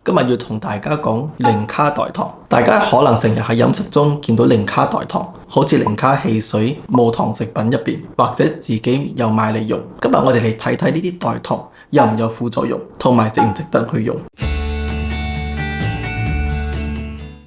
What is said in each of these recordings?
今日要同大家講零卡代糖。大家可能成日喺飲食中見到零卡代糖，好似零卡汽水、無糖食品入邊，或者自己又買嚟用。今日我哋嚟睇睇呢啲代糖有唔有副作用，同埋值唔值得去用。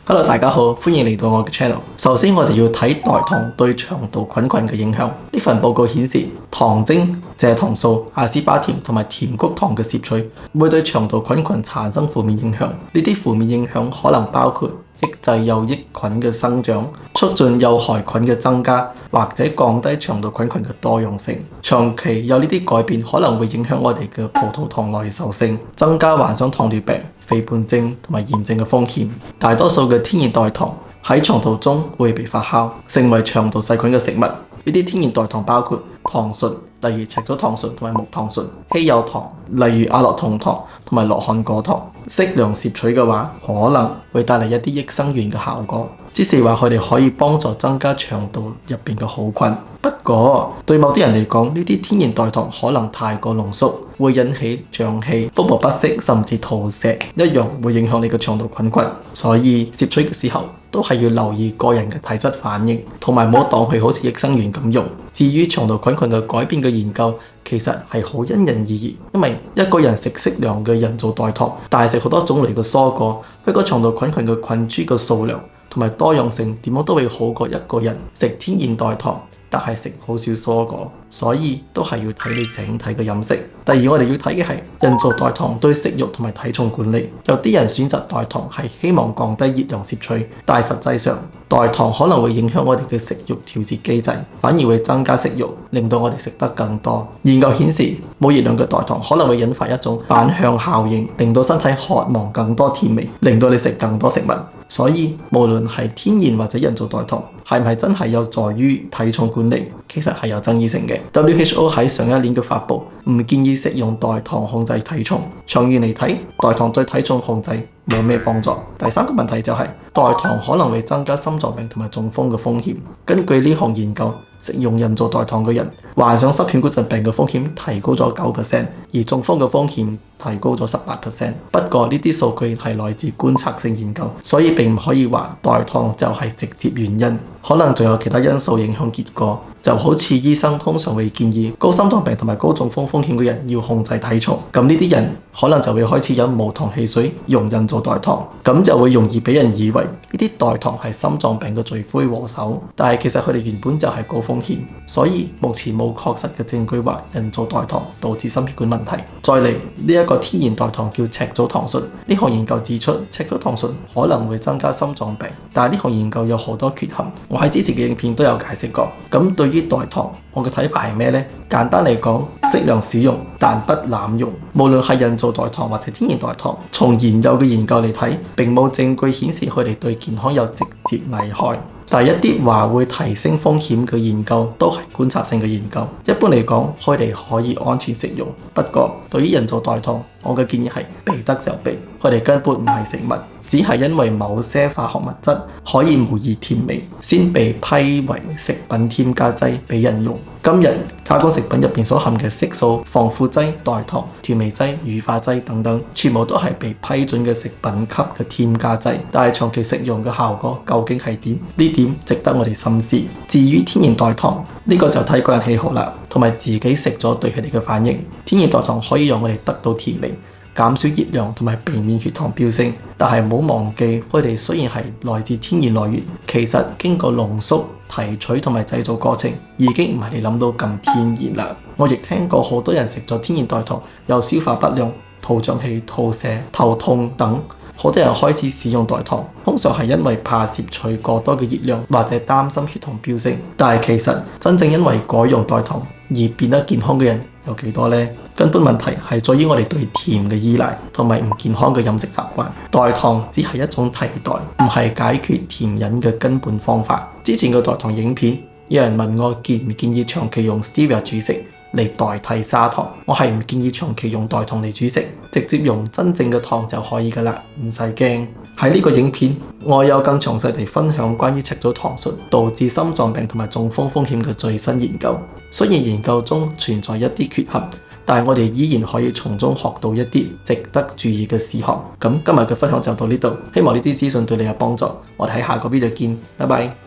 Hello， 大家好，歡迎嚟到我嘅 channel。首先我哋要睇代糖對腸道菌群嘅影響。呢份報告顯示，糖精、蔗糖素、阿斯巴甜同埋甜菊糖嘅攝取會對腸道菌群產生負面影響。呢啲負面影響可能包括抑制有益菌嘅生長，促進有害菌嘅增加，或者降低腸道菌群嘅多樣性。長期有呢啲改變可能會影響我哋嘅葡萄糖耐受性，增加患上糖尿病、肥胖症同埋炎症嘅風險。大多數嘅天然代糖喺腸道中會被發酵，成為腸道細菌嘅食物。呢啲天然代糖包括糖醇，例如赤藻糖醇同埋木糖醇；稀有糖，例如阿樂酮糖同埋羅漢果糖。適量攝取嘅話，可能會帶嚟一啲益生元嘅效果，即是話佢哋可以幫助增加腸道入邊嘅好菌。不過對某啲人嚟講，呢啲天然代糖可能太過濃縮，會引起脹氣、腹部不適，甚至肚瀉，一樣會影響你嘅腸道菌群。所以攝取嘅時候都係要留意個人嘅體質反應，同埋唔好當佢好似益生元咁用。至於腸道菌群嘅改變嘅研究，其實係好因人而異，因為一個人食適量嘅人造代糖，但係食好多種類嘅蔬果，佢個腸道菌群嘅菌株嘅數量同埋多樣性點樣都會好過一個人食天然代糖，但係食好少蔬果，所以都係要睇你整體嘅飲食。第二，我哋要睇嘅係人造代糖對食慾同埋體重管理。有啲人選擇代糖係希望降低熱量攝取，但係實際上代糖可能會影響我哋嘅食慾調節機制，反而會增加食慾，令到我哋食得更多。研究顯示，冇熱量嘅代糖可能會引發一種反向效應，令到身體渴望更多甜味，令到你食更多食物。所以無論係天然或者人造代糖，係唔係真係有助於體重管理，其實係有爭議性嘅。WHO 喺上一年嘅發布，唔建議食用代糖控制體重。長遠嚟睇，代糖對體重控制冇咩幫助。第三個問題就係，代糖可能會增加心臟病同埋中風嘅風險。根據呢項研究，食用人造代糖嘅人患上心血管疾病嘅風險提高咗 9%， 而中風嘅風險提高咗 18%。不過呢啲數據係來自觀察性研究，所以並唔可以話代糖就係直接原因，可能仲有其他因素影響結果。就好似醫生通常會建議高心臟病同埋高中風風險嘅人要控制體重，咁呢啲人可能就會開始飲無糖汽水，用人造代糖，咁就會容易俾人以為呢啲代糖係心臟病嘅罪魁禍首，但係其實佢哋原本就係高風險，所以目前冇確實嘅證據話人造代糖導致心血管問題。再嚟呢一個天然代糖叫赤藻糖醇，呢項研究指出赤藻糖醇可能會增加心臟病，但係呢項研究有好多缺陷，我喺之前嘅影片都有解釋過。咁對於代糖，我嘅睇法係咩呢？簡單嚟講，適量使用，但不濫用。無論係人造代糖或者天然代糖，從現有嘅研究嚟睇，並冇證據顯示佢哋對健康有直接危害。但一啲話會提升風險嘅研究都係觀察性嘅研究。一般嚟講，佢哋可以安全食用。不過對於人造代糖，我嘅建議係避得就避，佢哋根本唔係食物，只係因為某些化學物質可以模擬甜味，先被批為食品添加劑俾人用。今日加工食品入邊所含嘅色素、防腐劑、代糖、調味劑、乳化劑等等，全部都係被批准嘅食品級嘅添加劑。但係長期食用嘅效果究竟係點？呢點值得我哋深思。至於天然代糖，呢個就睇個人喜好啦，同埋自己食咗對佢哋嘅反應。天然代糖可以讓我哋得到甜味，減少熱量同埋避免血糖飆升，但係唔好忘記，佢哋雖然係來自天然來源，其實經過濃縮、提取同埋製造過程，已經唔係你諗到咁天然啦。我亦聽過好多人食咗天然代糖，有消化不良、肚脹氣、肚瀉、頭痛等。好多人開始使用代糖，通常係因為怕攝取過多嘅熱量，或者擔心血糖飆升。但係其實真正因為改用代糖而變得健康嘅人有幾多呢？根本問題係在於我哋對甜嘅依賴同埋唔健康嘅飲食習慣。代糖只係一種替代，唔係解決甜癮嘅根本方法。之前嘅代糖影片，有人問我建唔建議長期用 Stevia 煮食嚟代替砂糖，我係唔建議長期用代糖嚟煮食，直接用真正嘅糖就可以㗎啦，唔使驚。喺呢個影片，我有更詳細地分享關於赤藻糖醇導致心臟病同埋中風風險嘅最新研究。雖然研究中存在一啲缺陷，但係我哋依然可以從中學到一啲值得注意嘅事項。咁今日嘅分享就到呢度，希望呢啲資訊對你有幫助。我哋喺下個 video 見，拜拜。